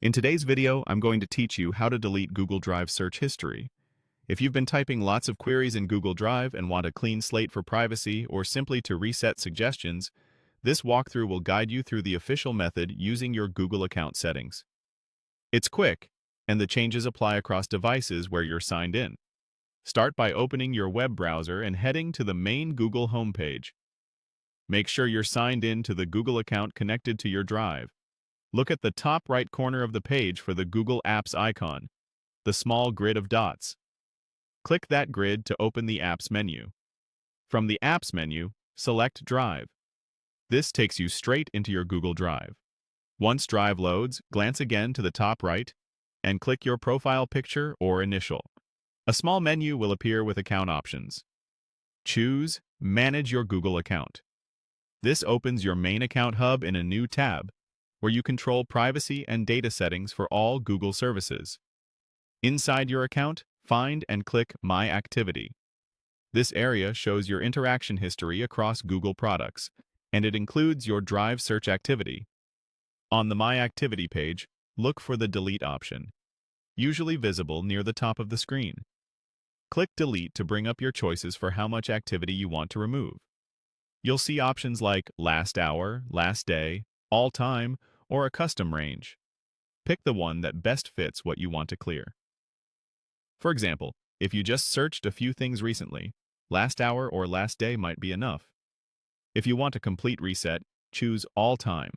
In today's video, I'm going to teach you how to delete Google Drive search history. If you've been typing lots of queries in Google Drive and want a clean slate for privacy or simply to reset suggestions, this walkthrough will guide you through the official method using your Google account settings. It's quick, and the changes apply across devices where you're signed in. Start by opening your web browser and heading to the main Google homepage. Make sure you're signed in to the Google account connected to your Drive. Look at the top right corner of the page for the Google Apps icon, the small grid of dots. Click that grid to open the Apps menu. From the Apps menu, select Drive. This takes you straight into your Google Drive. Once Drive loads, glance again to the top right and click your profile picture or initial. A small menu will appear with account options. Choose Manage your Google account. This opens your main account hub in a new tab, where you control privacy and data settings for all Google services. Inside your account, find and click My Activity. This area shows your interaction history across Google products, and it includes your Drive search activity. On the My Activity page, look for the Delete option, usually visible near the top of the screen. Click Delete to bring up your choices for how much activity you want to remove. You'll see options like Last Hour, Last Day, All Time, or a custom range. Pick the one that best fits what you want to clear. For example, if you just searched a few things recently, Last Hour or Last Day might be enough. If you want a complete reset, choose All Time.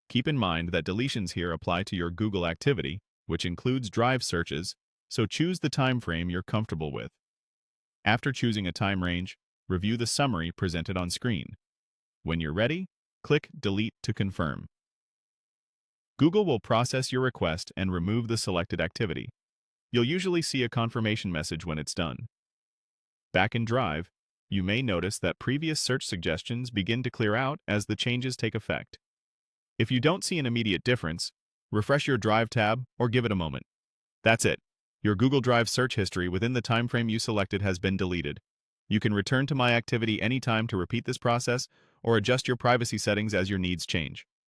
Keep in mind that deletions here apply to your Google activity, which includes Drive searches, so choose the time frame you're comfortable with. After choosing a time range, review the summary presented on screen. When you're ready, click Delete to confirm. Google will process your request and remove the selected activity. You'll usually see a confirmation message when it's done. Back in Drive, you may notice that previous search suggestions begin to clear out as the changes take effect. If you don't see an immediate difference, refresh your Drive tab or give it a moment. That's it. Your Google Drive search history within the time frame you selected has been deleted. You can return to My Activity anytime to repeat this process or adjust your privacy settings as your needs change.